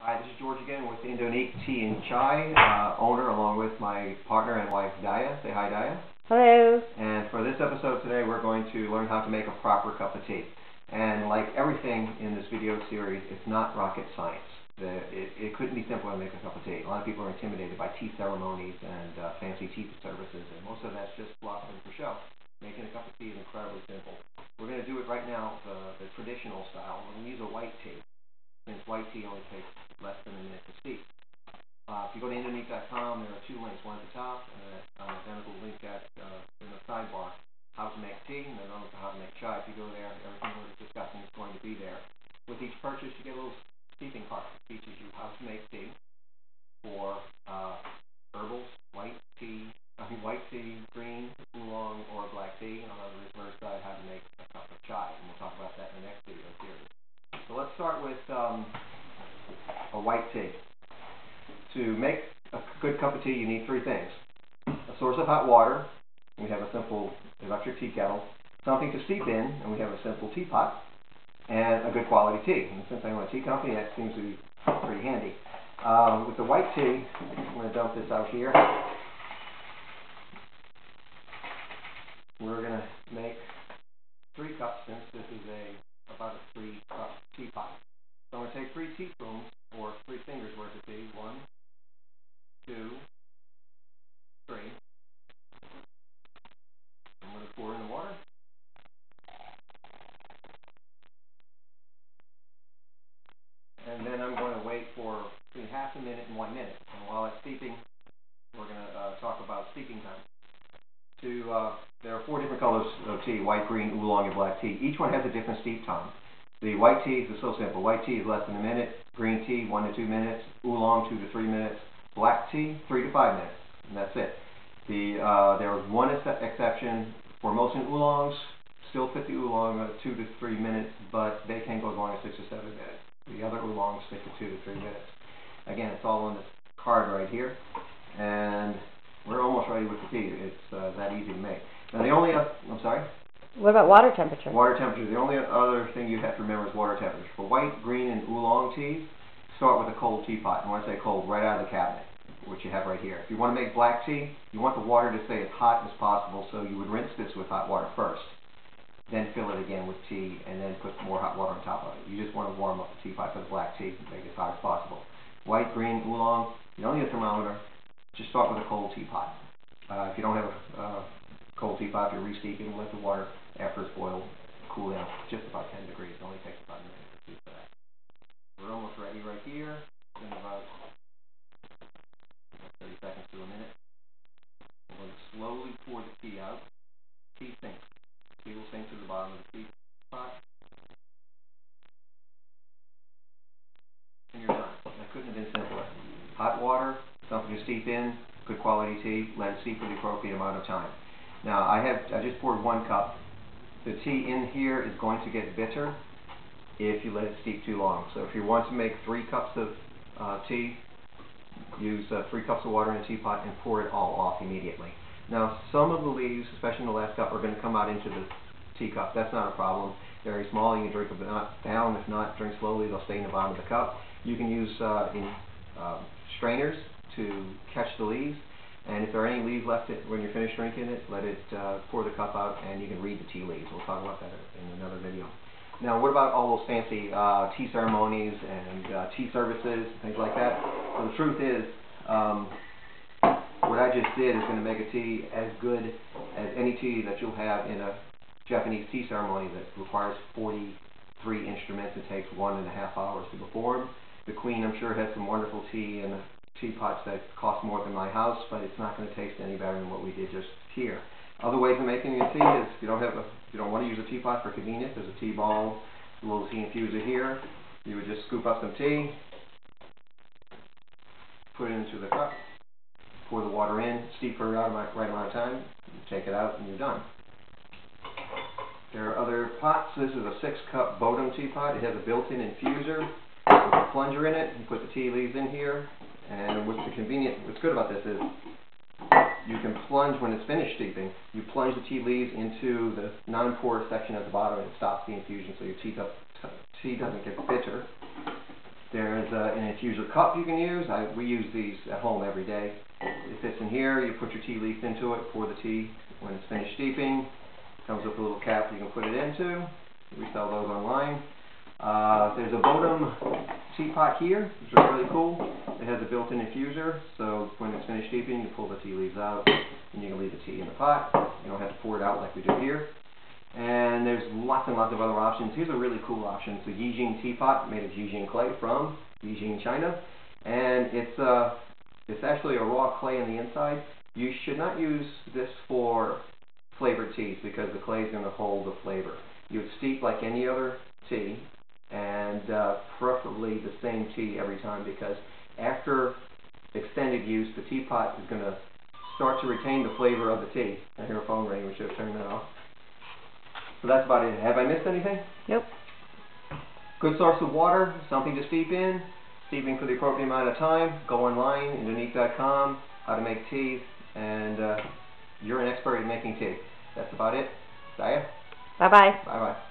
Hi, this is George again with Indonique Tea Chai, owner along with my partner and wife Daya. Say hi, Daya. Hello. And for this episode today, we're going to learn how to make a proper cup of tea. And like everything in this video series, it's not rocket science. It couldn't be simpler to make a cup of tea. A lot of people are intimidated by tea ceremonies and fancy tea services, and most of that's just fluff and for show. Making a cup of tea is incredibly simple. We're going to do it right now the traditional style. We're going to use a white tea, since white tea only takes less than a minute to steep. If you go to Indonique.com, there are two links, one at the top and an identical link in the sidebar, how to make tea, and then another how to make chai. If you go there, everything we're discussing is going to be there. With each purchase, you get a little steeping card that teaches you how to make tea for herbals, white tea, green, oolong, or black tea, and on the reverse side, how to make a cup of chai, and we'll talk about that in the next video series. So let's start with a white tea. To make a good cup of tea, you need three things. A source of hot water, and we have a simple electric tea kettle. Something to steep in, and we have a simple teapot. And a good quality tea. And since I own a tea company, that seems to be pretty handy. With the white tea, I'm going to dump this out here. We're going to make 3 cups, since this is about a 3-cup teapot. So I'm going to take 3 teaspoons, or 3 fingers worth of tea. 1, 2, 3. I'm going to pour in the water. And then I'm going to wait for between half a minute and 1 minute. And while it's steeping, we're going to talk about steeping time. There are 4 different colors of tea: white, green, oolong, and black tea. Each one has a different steep time. The white tea is so simple. White tea is less than a minute. Green tea, 1 to 2 minutes. Oolong, 2 to 3 minutes. Black tea, 3 to 5 minutes. And that's it. There is one exception for most oolongs. Still fit the oolong 2 to 3 minutes, but they can go as long as 6 or 7 minutes. The other oolongs stick to 2 to 3 minutes. Again, it's all on this card right here. And we're almost ready with the tea. It's that easy to make. Now the only I'm sorry? What about water temperature? Water temperature. The only other thing you have to remember is water temperature. For white, green, and oolong teas, start with a cold teapot. And when I say cold, right out of the cabinet, which you have right here. If you want to make black tea, you want the water to stay as hot as possible, so you would rinse this with hot water first. Then fill it again with tea, and then put more hot water on top of it. You just want to warm up the teapot for the black tea and make it as hot as possible. White, green, oolong, you don't need a thermometer. Just start with a cold teapot. If you don't have a cold teapot, you're re-steeping, let the water, after it's boiled, cool down just about 10 degrees. It only takes about a minute to do that. We're almost ready right here. In about 30 seconds to a minute. We're going to slowly pour the tea out. Tea sinks. Tea will sink to the bottom of the teapot. And you're done. That couldn't have been simpler. Hot water, something to steep in, good quality tea, let it steep for the appropriate amount of time. Now I just poured 1 cup. The tea in here is going to get bitter if you let it steep too long. So if you want to make 3 cups of tea, use 3 cups of water in a teapot and pour it all off immediately. Now some of the leaves, especially in the last cup, are going to come out into the teacup. That's not a problem. Very small, you can drink them down. If not, drink slowly, they'll stay in the bottom of the cup. You can use strainers to catch the leaves. And if there are any leaves left when you're finished drinking it, let it pour the cup out, and you can read the tea leaves. We'll talk about that in another video. Now, what about all those fancy tea ceremonies and tea services, things like that? So the truth is, what I just did is going to make a tea as good as any tea that you'll have in a Japanese tea ceremony that requires 43 instruments and takes 1.5 hours to perform. The Queen, I'm sure, has some wonderful tea and teapots that cost more than my house, but it's not going to taste any better than what we did just here. Other ways of making a tea is, if you don't want to use a teapot for convenience, there's a tea ball, a little tea infuser here. You would just scoop up some tea, put it into the cup, pour the water in, steep for the right amount of time, take it out, and you're done. There are other pots. This is a 6-cup Bodum teapot. It has a built-in infuser with a plunger in it. You put the tea leaves in here. And what's good about this is you can plunge, when it's finished steeping, you plunge the tea leaves into the non-porous section at the bottom, and it stops the infusion so your tea doesn't get bitter. There's an infuser cup you can use. We use these at home every day. It fits in here. You put your tea leaf into it, pour the tea. When it's finished steeping, comes with a little cap you can put it into. We sell those online. There's a Bodum teapot here, which is really cool. It has a built-in infuser, so when it's finished steeping, you pull the tea leaves out, and you can leave the tea in the pot. You don't have to pour it out like we do here. And there's lots and lots of other options. Here's a really cool option. It's a Yijing teapot made of Yijing clay from Yijing, China. And it's actually a raw clay on the inside. You should not use this for flavored teas because the clay is going to hold the flavor. You would steep like any other tea, and preferably the same tea every time, because after extended use, the teapot is going to start to retain the flavor of the tea. I hear a phone ring. We should have turned that off. So that's about it. Have I missed anything? Nope. Good source of water, something to steep in, steeping for the appropriate amount of time. Go online, Indonique.com, how to make tea, and you're an expert at making tea. That's about it. Saya? Bye-bye. Bye-bye.